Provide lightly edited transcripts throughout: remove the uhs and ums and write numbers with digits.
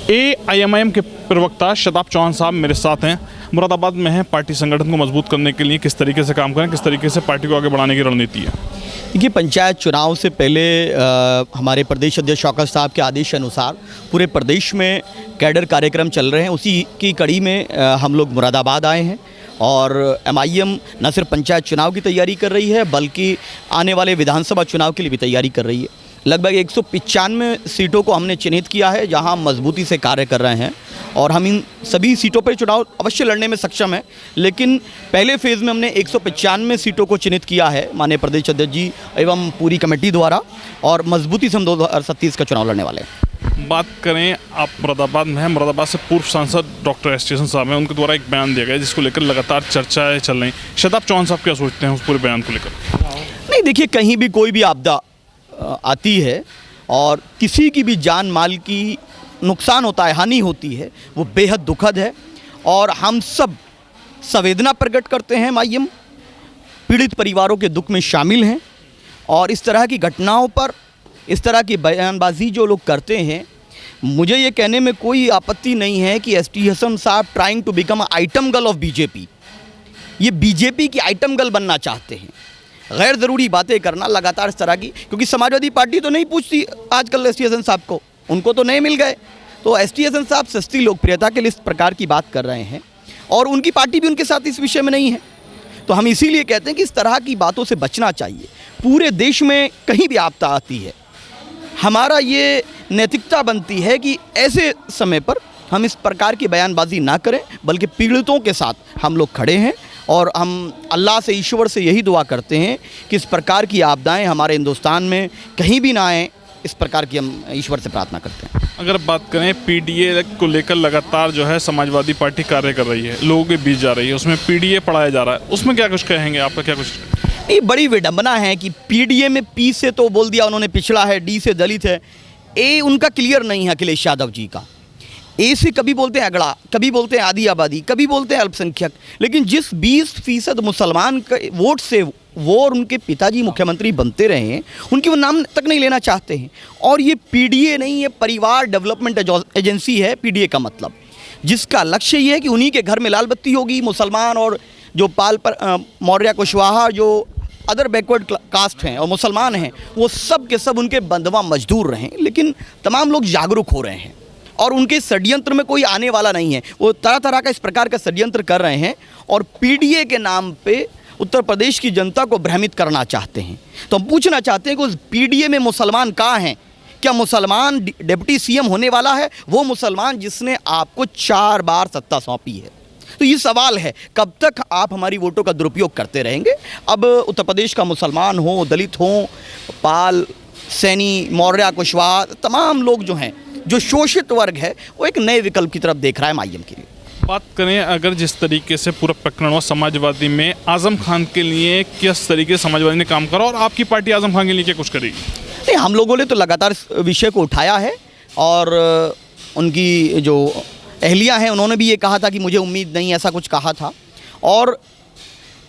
AIMIM के प्रवक्ता शताब चौहान साहब मेरे साथ हैं। मुरादाबाद में हैं, पार्टी संगठन को मजबूत करने के लिए किस तरीके से काम करें, किस तरीके से पार्टी को आगे बढ़ाने की रणनीति है? देखिए, पंचायत चुनाव से पहले हमारे प्रदेश अध्यक्ष शौकत साहब के आदेश अनुसार पूरे प्रदेश में कैडर कार्यक्रम चल रहे हैं। उसी की कड़ी में हम लोग मुरादाबाद आए हैं और MIM न सिर्फ पंचायत चुनाव की तैयारी कर रही है बल्कि आने वाले विधानसभा चुनाव के लिए भी तैयारी कर रही है। लगभग 195 सीटों को हमने चिन्हित किया है जहां हम मजबूती से कार्य कर रहे हैं और हम इन सभी सीटों पर चुनाव अवश्य लड़ने में सक्षम हैं। लेकिन पहले फेज़ में हमने 195 सीटों को चिन्हित किया है माननीय प्रदेश अध्यक्ष जी एवं पूरी कमेटी द्वारा, और मजबूती से हम 2027 का चुनाव लड़ने वाले हैं। बात करें, आप मुरादाबाद में हैं, मुरादाबाद से पूर्व सांसद डॉक्टर एस टी साहब हैं, उनके द्वारा एक बयान दिया गया जिसको लेकर लगातार चर्चाएँ चल रही। शताब चौहान साहब क्या सोचते हैं उस पूरे बयान को लेकर? नहीं, देखिए, कहीं भी कोई भी आपदा आती है और किसी की भी जान माल की नुकसान होता है, हानि होती है, वो बेहद दुखद है और हम सब संवेदना प्रकट करते हैं। MIM पीड़ित परिवारों के दुख में शामिल हैं और इस तरह की घटनाओं पर इस तरह की बयानबाजी जो लोग करते हैं, मुझे ये कहने में कोई आपत्ति नहीं है कि ST हसन साहब trying to become item girl of BJP, ये BJP की आइटम गर्ल बनना चाहते हैं। गैर ज़रूरी बातें करना लगातार इस तरह की, क्योंकि समाजवादी पार्टी तो नहीं पूछती आजकल ST हसन साहब को, उनको तो नहीं मिल गए, तो ST हसन साहब सस्ती लोकप्रियता के लिए इस प्रकार की बात कर रहे हैं और उनकी पार्टी भी उनके साथ इस विषय में नहीं है। तो हम इसीलिए कहते हैं कि इस तरह की बातों से बचना चाहिए। पूरे देश में कहीं भी आपदा आती है, हमारा ये नैतिकता बनती है कि ऐसे समय पर हम इस प्रकार की बयानबाजी ना करें, बल्कि पीड़ितों के साथ हम लोग खड़े हैं और हम अल्लाह से, ईश्वर से यही दुआ करते हैं कि इस प्रकार की आपदाएं हमारे हिंदुस्तान में कहीं भी ना आएँ। इस प्रकार की हम ईश्वर से प्रार्थना करते हैं। अगर बात करें PDA को लेकर, लगातार जो है समाजवादी पार्टी कार्य कर रही है, लोगों के बीच जा रही है, उसमें PDA पढ़ाया जा रहा है, उसमें क्या कुछ कहेंगे, आपका क्या कुछ? ये बड़ी विडंबना है कि PDA में P से तो बोल दिया उन्होंने पिछड़ा है, D से दलित है, A उनका क्लियर नहीं है अखिलेश यादव जी का। A से कभी बोलते हैं अगड़ा, कभी बोलते हैं आधी आबादी, कभी बोलते हैं अल्पसंख्यक, लेकिन जिस 20% मुसलमान के वोट से वो और उनके पिताजी मुख्यमंत्री बनते रहे हैं, उनकी वो नाम तक नहीं लेना चाहते हैं। और ये PDA नहीं, ये परिवार डेवलपमेंट एजेंसी है PDA का मतलब, जिसका लक्ष्य ये है कि उन्हीं के घर में लाल बत्ती होगी। मुसलमान और जो मौर्य कुशवाहा, जो अदर बैकवर्ड कास्ट हैं और मुसलमान हैं, वो सब के सब उनके बंधुआ मजदूर रहें। लेकिन तमाम लोग जागरूक हो रहे हैं और उनके षड्यंत्र में कोई आने वाला नहीं है। वो तरह तरह का इस प्रकार का षड्यंत्र कर रहे हैं और PDA के नाम पे उत्तर प्रदेश की जनता को भ्रमित करना चाहते हैं। तो हम पूछना चाहते हैं कि उस PDA में मुसलमान कहाँ हैं? क्या मुसलमान डिप्टी CM होने वाला है? वो मुसलमान जिसने आपको 4 बार सत्ता सौंपी है। तो ये सवाल है, कब तक आप हमारी वोटों का दुरुपयोग करते रहेंगे? अब उत्तर प्रदेश का मुसलमान हो, दलित हो, पाल, सैनी, मौर्य, कुशवाहा, तमाम लोग जो हैं, जो शोषित वर्ग है, वो एक नए विकल्प की तरफ देख रहा है MIM के लिए। बात करें, अगर जिस तरीके से पूरा प्रकरण हुआ समाजवादी में, आजम खान के लिए किस तरीके से समाजवादी ने काम करा और आपकी पार्टी आजम खान के लिए क्या कुछ करेगी? नहीं, हम लोगों ने तो लगातार इस विषय को उठाया है और उनकी जो अहलिया हैं उन्होंने भी ये कहा था कि मुझे उम्मीद नहीं, ऐसा कुछ कहा था। और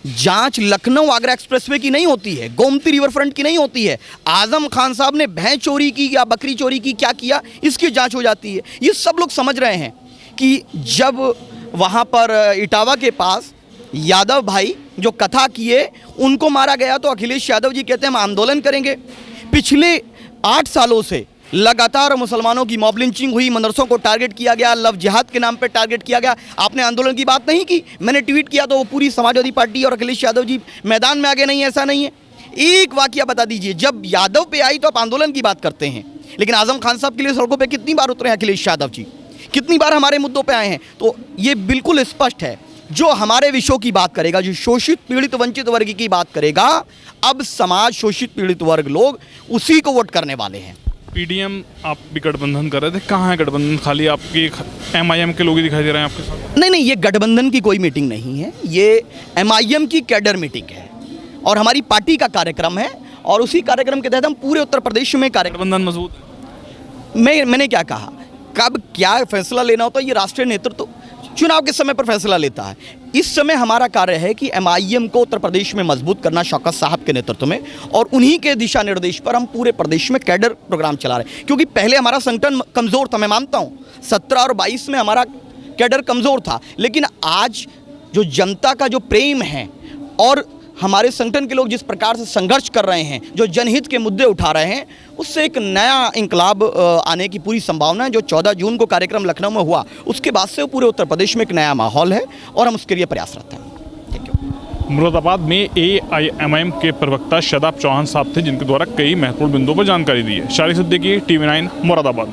जांच लखनऊ आगरा एक्सप्रेसवे की नहीं होती है, गोमती रिवर फ्रंट की नहीं होती है। आजम खान साहब ने भैंस चोरी की या बकरी चोरी की, क्या किया, इसकी जांच हो जाती है। ये सब लोग समझ रहे हैं कि जब वहाँ पर इटावा के पास यादव भाई जो कथा किए उनको मारा गया, तो अखिलेश यादव जी कहते हैं हम आंदोलन करेंगे। पिछले 8 सालों से लगातार मुसलमानों की मॉब लिंचिंग हुई, मदरसों को टारगेट किया गया, लव जिहाद के नाम पे टारगेट किया गया। आपने आंदोलन की बात नहीं की, मैंने ट्वीट किया तो वो पूरी समाजवादी पार्टी और अखिलेश यादव जी मैदान में आगे नहीं, ऐसा नहीं है। एक वाकया बता दीजिए, जब यादव पे आई तो आप आंदोलन की बात करते हैं, लेकिन आजम खान साहब के लिए सड़कों पर कितनी बार उतरे हैं अखिलेश यादव जी, कितनी बार हमारे मुद्दों पे आए हैं। तो ये बिल्कुल स्पष्ट है, जो हमारे विषयों की बात करेगा, जो शोषित पीड़ित वंचित वर्ग की बात करेगा, अब समाज शोषित पीड़ित वर्ग लोग उसी को वोट करने वाले हैं। PDM आप भी गठबंधन कर रहे थे, कहाँ है गठबंधन? खाली आपकी MIM के लोग ही दिखाई दे रहे हैं आपके साथ? नहीं, ये गठबंधन की कोई मीटिंग नहीं है, ये MIM की कैडर मीटिंग है और हमारी पार्टी का कार्यक्रम है और उसी कार्यक्रम के तहत हम पूरे उत्तर प्रदेश में गठबंधन मजबूत है। मैंने क्या कहा, कब क्या फैसला लेना होता है, ये राष्ट्रीय नेतृत्व चुनाव के समय पर फैसला लेता है। इस समय हमारा कार्य है कि एमआईएम को उत्तर प्रदेश में मजबूत करना शौकत साहब के नेतृत्व में, और उन्हीं के दिशा निर्देश पर हम पूरे प्रदेश में कैडर प्रोग्राम चला रहे हैं। क्योंकि पहले हमारा संगठन कमज़ोर था, मैं मानता हूँ 17 और 22 में हमारा कैडर कमज़ोर था, लेकिन आज जो जनता का जो प्रेम है और हमारे संगठन के लोग जिस प्रकार से संघर्ष कर रहे हैं, जो जनहित के मुद्दे उठा रहे हैं, उससे एक नया इंकलाब आने की पूरी संभावना है। जो 14 जून को कार्यक्रम लखनऊ में हुआ, उसके बाद से पूरे उत्तर प्रदेश में एक नया माहौल है और हम उसके लिए प्रयासरत हैं। Thank you. मुरादाबाद में AIMIM के प्रवक्ता शादाब चौहान साहब थे, जिनके द्वारा कई महत्वपूर्ण बिंदुओं पर जानकारी दी है। शारिक सिद्दीकी, TV9 मुरादाबाद।